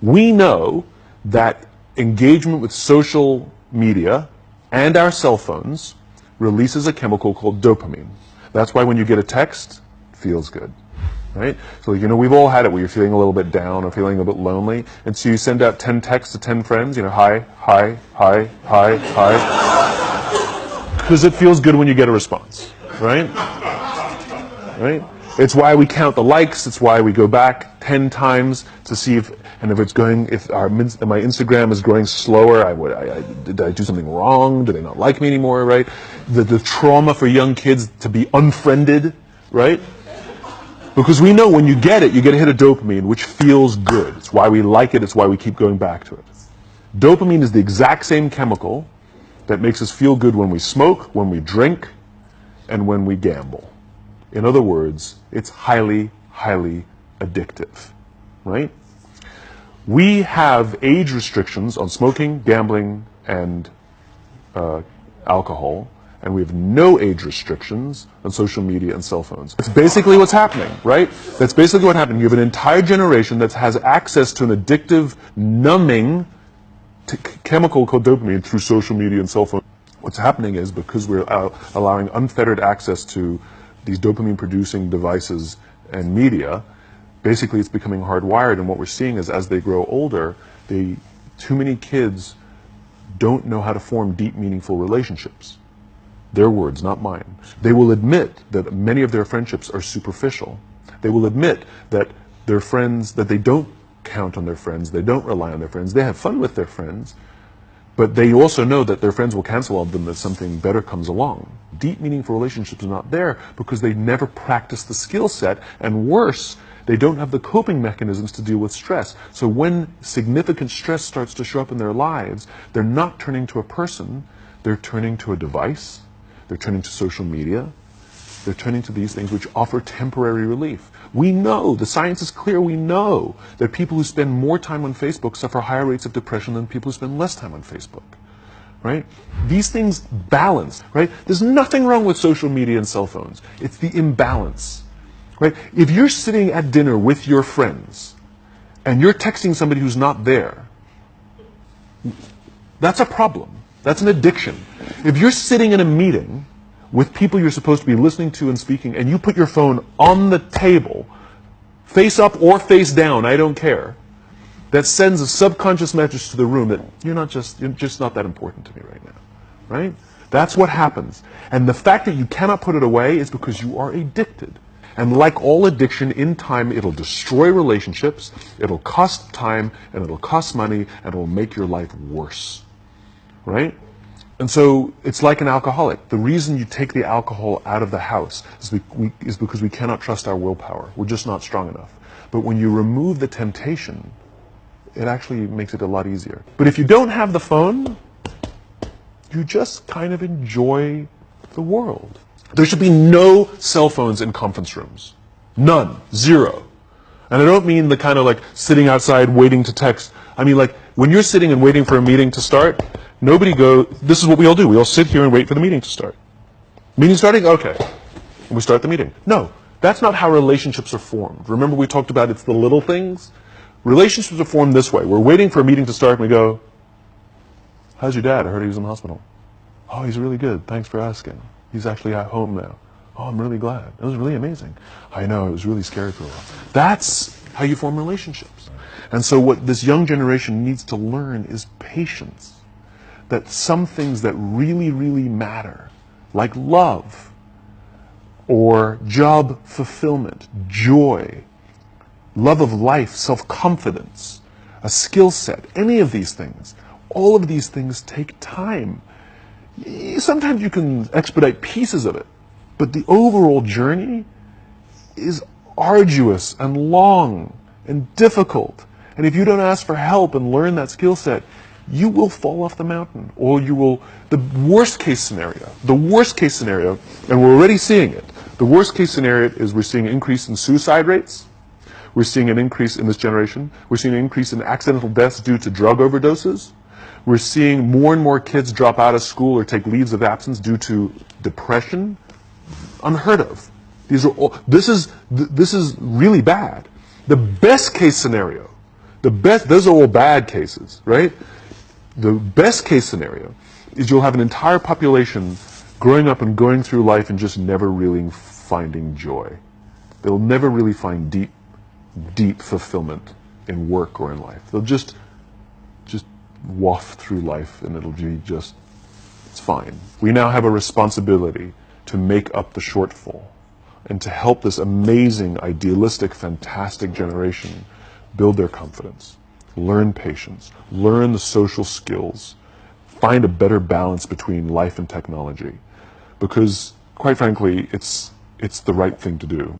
We know that engagement with social media and our cell phones releases a chemical called dopamine. That's why when you get a text, it feels good, right? So, we've all had it where you're feeling a little bit down or feeling a bit lonely, and so you send out 10 texts to 10 friends, hi, hi, hi, hi, hi, because it feels good when you get a response, right? Right? It's why we count the likes. It's why we go back 10 times to see if my Instagram is growing slower, did I do something wrong? Do they not like me anymore, right? The trauma for young kids to be unfriended, right? Because we know when you get a hit of dopamine, which feels good. It's why we like it. It's why we keep going back to it. Dopamine is the exact same chemical that makes us feel good when we smoke, when we drink, and when we gamble. In other words, it's highly, highly addictive, right? We have age restrictions on smoking, gambling, and alcohol, and we have no age restrictions on social media and cell phones. That's basically what's happening, right? That's basically what's happening. You have an entire generation that has access to an addictive, numbing chemical called dopamine through social media and cell phones. What's happening is because we're allowing unfettered access to these dopamine-producing devices and media, basically it's becoming hardwired, and what we're seeing is as they grow older, too many kids don't know how to form deep, meaningful relationships. Their words, not mine. They will admit that many of their friendships are superficial. They will admit that their friends, that they don't count on their friends, they don't rely on their friends, they have fun with their friends, but they also know that their friends will cancel on them if something better comes along. Deep, meaningful relationships are not there because they never practice the skill set, and worse, they don't have the coping mechanisms to deal with stress. So when significant stress starts to show up in their lives, they're not turning to a person, they're turning to a device, they're turning to social media, they're turning to these things which offer temporary relief. We know, the science is clear, we know that people who spend more time on Facebook suffer higher rates of depression than people who spend less time on Facebook, right? These things balance, right? There's nothing wrong with social media and cell phones. It's the imbalance, right? If you're sitting at dinner with your friends and you're texting somebody who's not there, that's a problem. That's an addiction. If you're sitting in a meeting with people you're supposed to be listening to and speaking, and you put your phone on the table, face up or face down, I don't care, that sends a subconscious message to the room that you're just not that important to me right now, right? That's what happens. And the fact that you cannot put it away is because you are addicted. And like all addiction, in time, it'll destroy relationships, it'll cost time, and it'll cost money, and it'll make your life worse, right? And so it's like an alcoholic. The reason you take the alcohol out of the house is because we cannot trust our willpower. We're just not strong enough. But when you remove the temptation, it actually makes it a lot easier. But if you don't have the phone, you just kind of enjoy the world. There should be no cell phones in conference rooms. None. Zero. And I don't mean the kind of like sitting outside waiting to text. I mean like when you're sitting and waiting for a meeting to start, this is what we all do. We all sit here and wait for the meeting to start. Meeting starting? Okay. And we start the meeting. No, that's not how relationships are formed. Remember we talked about it's the little things? Relationships are formed this way. We're waiting for a meeting to start and we go, how's your dad? I heard he was in the hospital. Oh, he's really good. Thanks for asking. He's actually at home now. Oh, I'm really glad. It was really amazing. I know, it was really scary for a while. That's how you form relationships. And so what this young generation needs to learn is patience. That some things that really, really matter, like love, or job fulfillment, joy, love of life, self-confidence, a skill set, any of these things, all of these things take time. Sometimes you can expedite pieces of it, but the overall journey is arduous and long and difficult. And if you don't ask for help and learn that skill set, you will fall off the mountain, or you will, the worst case scenario, and we're already seeing it, the worst case scenario is we're seeing an increase in suicide rates, we're seeing an increase in this generation, we're seeing an increase in accidental deaths due to drug overdoses, we're seeing more and more kids drop out of school or take leaves of absence due to depression, unheard of. This is really bad. The best case scenario Those are all bad cases, right? The best case scenario is you'll have an entire population growing up and going through life and just never really finding joy. They'll never really find deep fulfillment in work or in life. They'll just waft through life and it'll be just, it's fine. We now have a responsibility to make up the shortfall and to help this amazing, idealistic, fantastic generation build their confidence, learn patience, learn the social skills, find a better balance between life and technology. Because, quite frankly, it's the right thing to do.